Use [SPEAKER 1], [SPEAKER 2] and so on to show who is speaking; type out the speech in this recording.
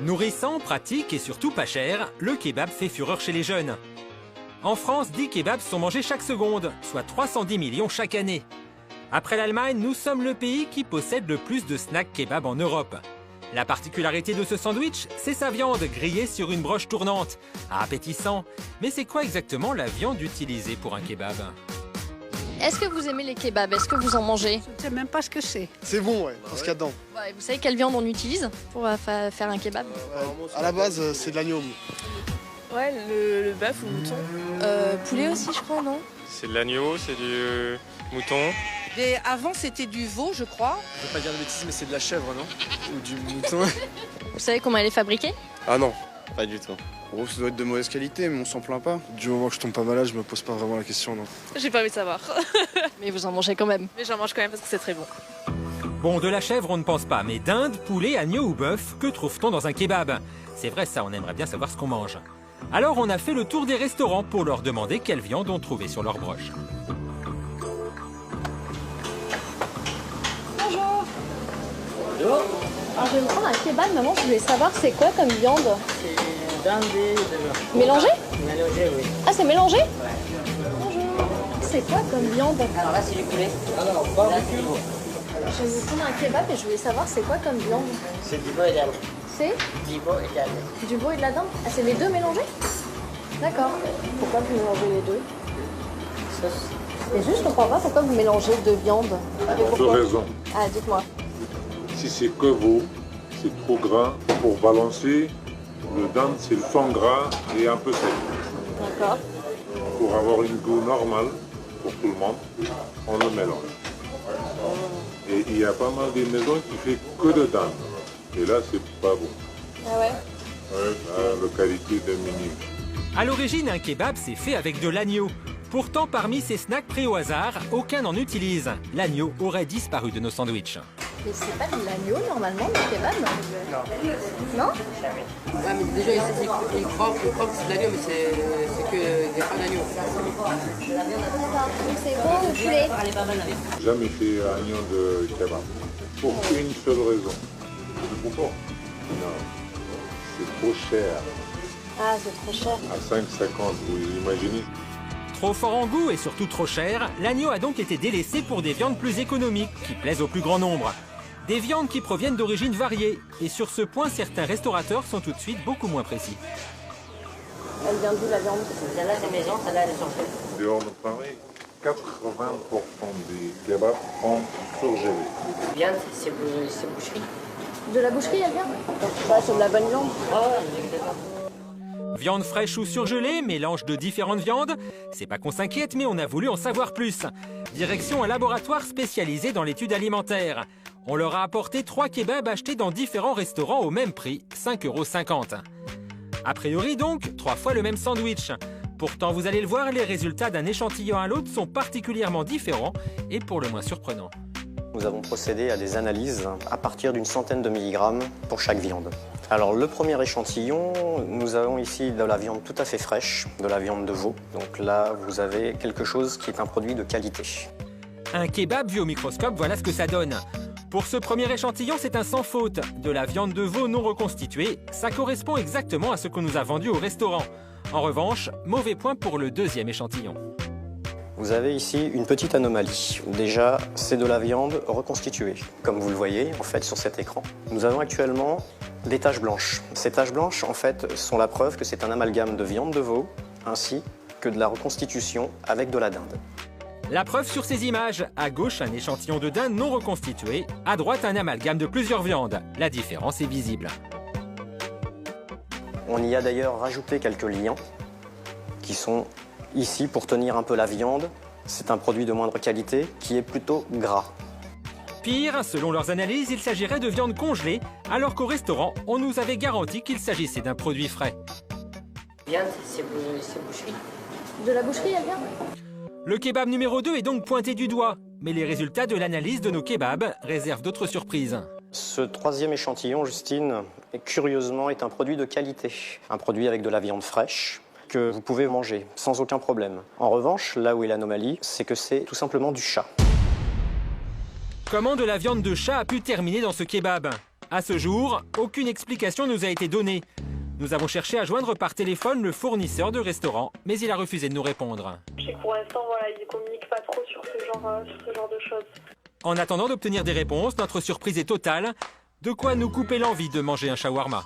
[SPEAKER 1] Nourrissant, pratique et surtout pas cher, le kebab fait fureur chez les jeunes. En France, 10 kebabs sont mangés chaque seconde, soit 310 millions chaque année. Après l'Allemagne, nous sommes le pays qui possède le plus de snacks kebab en Europe. La particularité de ce sandwich, c'est sa viande grillée sur une broche tournante. Appétissant. Mais c'est quoi exactement la viande utilisée pour un kebab?
[SPEAKER 2] Est-ce que vous aimez les kebabs? Est-ce que vous en mangez?
[SPEAKER 3] Je ne sais même pas ce que c'est.
[SPEAKER 4] C'est bon, ouais, parce qu'il y a dedans.
[SPEAKER 2] Ouais, vous savez quelle viande on utilise pour faire un kebab?
[SPEAKER 4] À la base, c'est de l'agneau.
[SPEAKER 5] Ouais, le bœuf ou le mouton.
[SPEAKER 2] Poulet aussi, je crois, non?
[SPEAKER 6] C'est de l'agneau, c'est du mouton.
[SPEAKER 3] Et avant, c'était du veau, je crois.
[SPEAKER 4] Je veux pas dire de bêtises, mais c'est de la chèvre, non? Ou du mouton.
[SPEAKER 2] Vous savez comment elle est fabriquée?
[SPEAKER 4] Ah non, pas du tout. Gros, ça doit être de mauvaise qualité, mais on s'en plaint pas. Du moment que je tombe pas malade, je me pose pas vraiment la question, non.
[SPEAKER 5] J'ai pas envie de savoir.
[SPEAKER 2] Mais vous en mangez quand même.
[SPEAKER 5] Mais j'en mange quand même parce que c'est très bon.
[SPEAKER 1] Bon, de la chèvre, on ne pense pas, mais dinde, poulet, agneau ou bœuf, que trouve-t-on dans un kebab? C'est vrai, ça, on aimerait bien savoir ce qu'on mange. Alors, on a fait le tour des restaurants pour leur demander quelle viande on trouvait sur leur broche.
[SPEAKER 2] Bonjour. Bonjour. Alors, je vais me prendre un kebab, maman, je voulais savoir c'est quoi comme viande?
[SPEAKER 7] C'est dinde et de
[SPEAKER 2] Mélangé?
[SPEAKER 7] mélangé, oui.
[SPEAKER 2] Ah, c'est mélangé?
[SPEAKER 7] Ouais.
[SPEAKER 2] Bonjour. C'est quoi comme viande?
[SPEAKER 7] Alors là, c'est du poulet. Alors, barbecue.
[SPEAKER 2] Je vais me prendre un kebab et je voulais savoir c'est quoi comme viande?
[SPEAKER 7] C'est du veau et d'âne.
[SPEAKER 2] C'est
[SPEAKER 7] Du veau et d'âne.
[SPEAKER 2] du veau et de la dinde? Ah, c'est les deux mélangés? D'accord. Pourquoi vous mélangez les deux?
[SPEAKER 7] Sauce.
[SPEAKER 2] Et juste, je comprends pas pourquoi vous mélangez deux viandes. Et
[SPEAKER 8] Pour deux
[SPEAKER 2] pourquoi?
[SPEAKER 8] raisons.
[SPEAKER 2] Ah, dites-moi.
[SPEAKER 8] Si c'est que veau, c'est trop gras. Pour balancer, le dinde, c'est le foie gras et un peu sec.
[SPEAKER 2] D'accord.
[SPEAKER 8] Pour avoir une goût normale pour tout le monde, on le mélange. Et il y a pas mal de maisons qui font que de dinde. Et là, c'est pas bon.
[SPEAKER 2] Ah ouais?
[SPEAKER 8] Ouais, la qualité de minime.
[SPEAKER 1] À l'origine, un kebab, c'est fait avec de l'agneau. Pourtant, parmi ces snacks pris au hasard, aucun n'en utilise. L'agneau aurait disparu de nos sandwichs.
[SPEAKER 2] Mais c'est pas de l'agneau normalement, le kebab? Non. Non?
[SPEAKER 9] Ouais, mais déjà, il croque c'est de l'agneau, mais c'est que des pas d'agneau.
[SPEAKER 2] Donc c'est veau ou poulet?
[SPEAKER 8] Jamais fait agneau de kebab. Pour une seule raison. Pourquoi? Non, c'est trop cher.
[SPEAKER 2] Ah, c'est trop cher.
[SPEAKER 8] À 5,50, vous imaginez?
[SPEAKER 1] Trop fort en goût et surtout trop cher, l'agneau a donc été délaissé pour des viandes plus économiques, qui plaisent au plus grand nombre. Des viandes qui proviennent d'origines variées. Et sur ce point, certains restaurateurs sont tout de suite beaucoup moins précis.
[SPEAKER 2] Elle vient d'où la viande?
[SPEAKER 7] Celle-là, c'est maison, celle-là, elle est sortie.
[SPEAKER 8] Dehors de Paris, 80% des kebabs sont surgelés.
[SPEAKER 7] Viande, c'est boucherie.
[SPEAKER 2] De la boucherie, elle vient? Ouais, c'est de la bonne viande.
[SPEAKER 7] Oh, exactement.
[SPEAKER 1] Viande fraîche ou surgelée, mélange de différentes viandes. C'est pas qu'on s'inquiète, mais on a voulu en savoir plus. Direction un laboratoire spécialisé dans l'étude alimentaire. On leur a apporté 3 kebabs achetés dans différents restaurants au même prix, 5,50 €. A priori donc, 3 fois le même sandwich. Pourtant, vous allez le voir, les résultats d'un échantillon à l'autre sont particulièrement différents et pour le moins surprenants.
[SPEAKER 10] Nous avons procédé à des analyses à partir d'une centaine de milligrammes pour chaque viande. Alors le premier échantillon, nous avons ici de la viande tout à fait fraîche, de la viande de veau. Donc là, vous avez quelque chose qui est un produit de qualité.
[SPEAKER 1] Un kebab vu au microscope, voilà ce que ça donne. Pour ce premier échantillon, c'est un sans faute. De la viande de veau non reconstituée, ça correspond exactement à ce qu'on nous a vendu au restaurant. En revanche, mauvais point pour le deuxième échantillon.
[SPEAKER 10] Vous avez ici une petite anomalie. Déjà, c'est de la viande reconstituée, comme vous le voyez en fait sur cet écran. Nous avons actuellement des taches blanches. Ces taches blanches, en fait, sont la preuve que c'est un amalgame de viande de veau ainsi que de la reconstitution avec de la dinde.
[SPEAKER 1] La preuve sur ces images, à gauche un échantillon de dinde non reconstitué, à droite un amalgame de plusieurs viandes. La différence est visible.
[SPEAKER 10] On y a d'ailleurs rajouté quelques liants qui sont ici pour tenir un peu la viande. C'est un produit de moindre qualité qui est plutôt gras.
[SPEAKER 1] Pire, selon leurs analyses, il s'agirait de viande congelée, alors qu'au restaurant, on nous avait garanti qu'il s'agissait d'un produit frais.
[SPEAKER 7] Viande, c'est boucherie.
[SPEAKER 2] De la boucherie, elle vient?
[SPEAKER 1] Le kebab numéro 2 est donc pointé du doigt, mais les résultats de l'analyse de nos kebabs réservent d'autres surprises.
[SPEAKER 10] Ce troisième échantillon, Justine, curieusement est un produit de qualité. Un produit avec de la viande fraîche que vous pouvez manger sans aucun problème. En revanche, là où est l'anomalie, c'est que c'est tout simplement du chat.
[SPEAKER 1] Comment de la viande de chat a pu terminer dans ce kebab? À ce jour, aucune explication nous a été donnée. Nous avons cherché à joindre par téléphone le fournisseur de restaurant, mais il a refusé de nous répondre.
[SPEAKER 11] Je sais que pour l'instant, voilà, ils ne communiquent pas trop sur ce genre de choses.
[SPEAKER 1] En attendant d'obtenir des réponses, notre surprise est totale. De quoi nous couper l'envie de manger un shawarma.